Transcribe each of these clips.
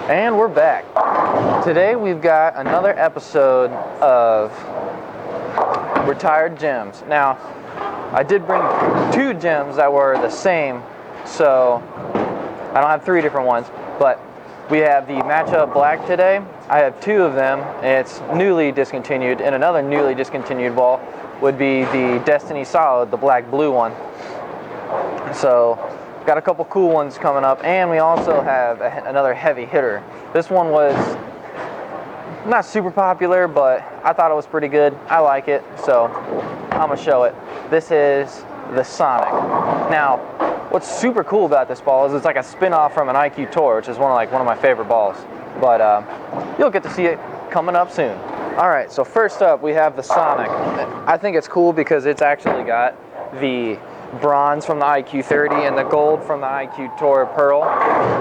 And we're back. Today we've got another episode of Retired Gems. Now, I did bring 2 gems that were the same, so I don't have 3 different ones, but we have the Matchup Black today. I have 2 of them, and it's newly discontinued, and another newly discontinued ball would be the Destiny Solid, the black-blue one. So, got a couple cool ones coming up, and we also have another heavy hitter. This one was not super popular, but I thought it was pretty good. I like it, so I'm gonna show it. This is the Sonic. Now, what's super cool about this ball is it's like a spin-off from an IQ Tour, which is one of my favorite balls. But you'll get to see it coming up soon. All right, so first up we have the Sonic. I think it's cool because it's actually got the bronze from the IQ 30 and the gold from the IQ Tour Pearl,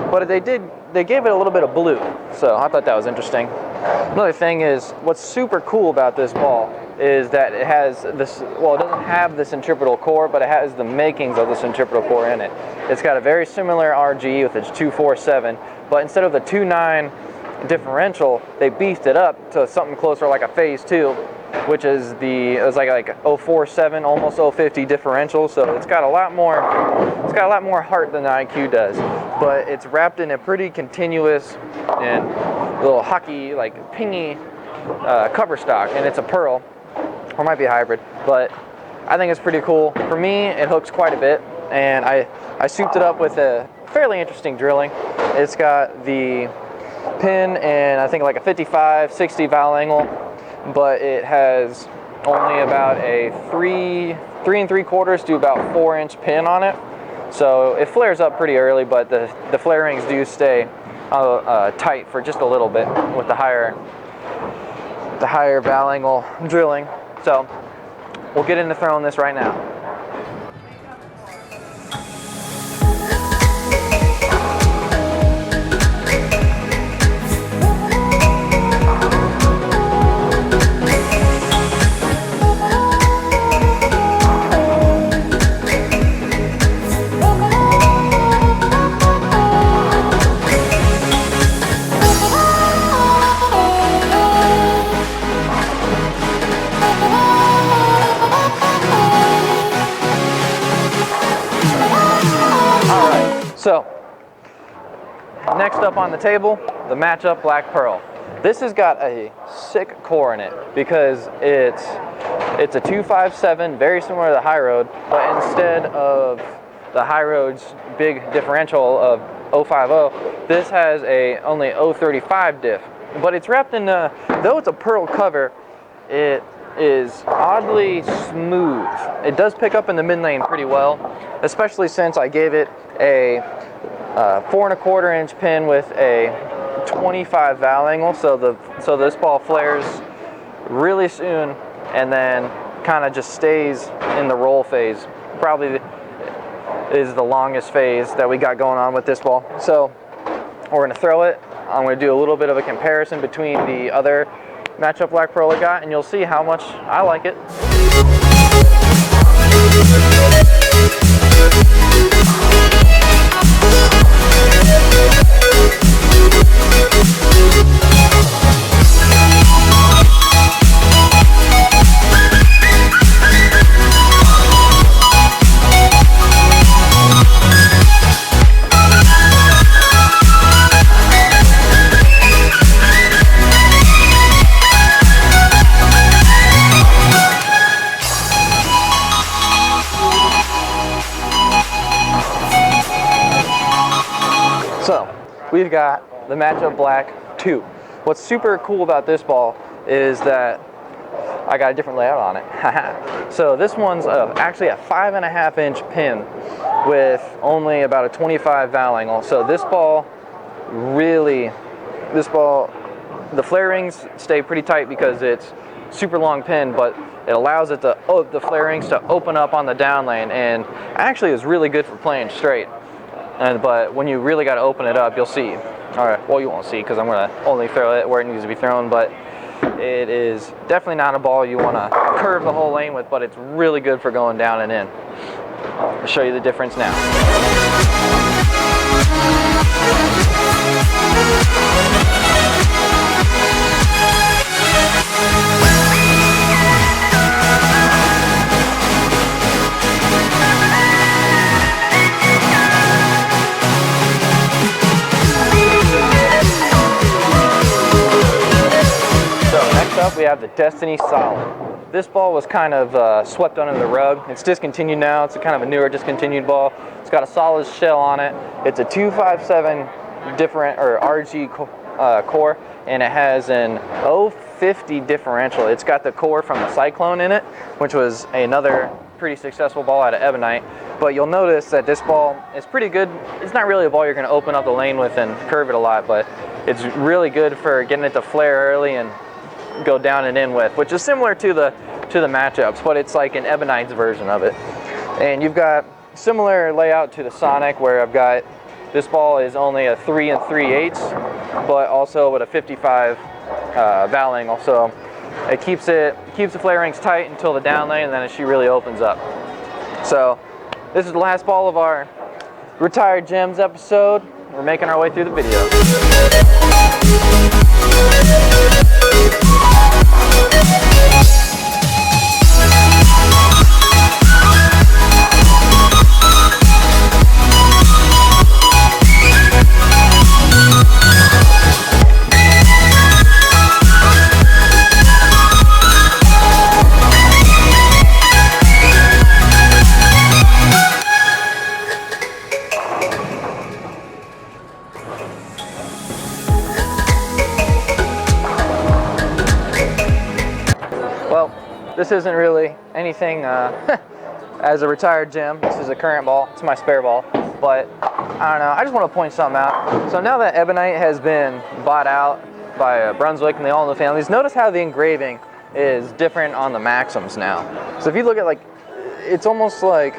but they gave it a little bit of blue, so I thought that was interesting. Another thing is, what's super cool about this ball is that it has this, well, it doesn't have the centripetal core, but it has the makings of the centripetal core in it. It's got a very similar RG with its 247, but instead of the 2.9 differential, they beefed it up to something closer like a phase 2, which is it's like 047, almost 050 differential. So it's got a lot more heart than the IQ does, but it's wrapped in a pretty continuous and little hockey, like pingy cover stock, and it's a pearl, or might be a hybrid, but I think it's pretty cool. For me, it hooks quite a bit, and I souped it up with a fairly interesting drilling. It's got the pin and I think like a 55-60 valve angle, but it has only about a 3 3/4 to about 4-inch pin on it, so it flares up pretty early, but the flare rings do stay tight for just a little bit with the higher valve angle drilling. So we'll get into throwing this right now. So, next up on the table, the Matchup Black Pearl. This has got a sick core in it because it's a 257, very similar to the High Road, but instead of the High Road's big differential of 050, this has only 035 diff. But it's wrapped in though it's a pearl cover, it is oddly smooth. It does pick up in the mid lane pretty well, especially since I gave it a 4 1/4 inch pin with a 25 valve angle, so this ball flares really soon and then kind of just stays in the roll phase. Probably is the longest phase that we got going on with this ball. So we're gonna throw it. I'm gonna do a little bit of a comparison between the other Matchup Black Pearl I got, and you'll see how much I like it. So, we've got the Matchup Black 2. What's super cool about this ball is that I got a different layout on it. So this one's actually a 5.5 inch pin with only about a 25 valve angle. So this ball, the flare rings stay pretty tight because it's super long pin, but it allows it to the flare rings to open up on the down lane, and actually is really good for playing straight. But when you really got to open it up, you'll see. All right, well, you won't see because I'm going to only throw it where it needs to be thrown, but it is definitely not a ball you want to curve the whole lane with, but it's really good for going down and in. I'll show you the difference now. up, we have the Destiny Solid. This ball was kind of swept under the rug. It's discontinued now. It's a kind of a newer discontinued ball. It's got a solid shell on it. It's a 257 different or RG core, and it has an 050 differential. It's got the core from the Cyclone in it, which was another pretty successful ball out of Ebonite. But you'll notice that this ball is pretty good. It's not really a ball you're going to open up the lane with and curve it a lot, but it's really good for getting it to flare early and go down and in with, which is similar to the matchups, but it's like an Ebonite's version of it. And you've got similar layout to the Sonic, where I've got this ball is only a 3 3/8, but also with a 55 valve angle, so it keeps the flare rings tight until the down lane, and then she really opens up. So this is the last ball of our Retired Gems episode. We're making our way through the video. Well, this isn't really anything as a retired gem. This is a current ball. It's my spare ball. But I don't know. I just want to point something out. So now that Ebonite has been bought out by Brunswick and the all new families, notice how the engraving is different on the Maxims now. So if you look at, like, it's almost like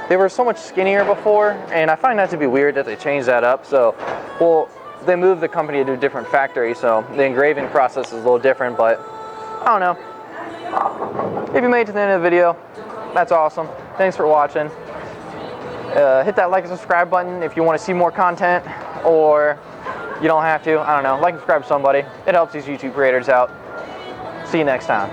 they were so much skinnier before, and I find that to be weird that they changed that up. So, well, they moved the company to a different factory, so the engraving process is a little different, but I don't know. If you made it to the end of the video, that's awesome. Thanks for watching. Hit that like and subscribe button if you want to see more content, or you don't have to. I don't know. Like and subscribe to somebody. It helps these YouTube creators out. See you next time.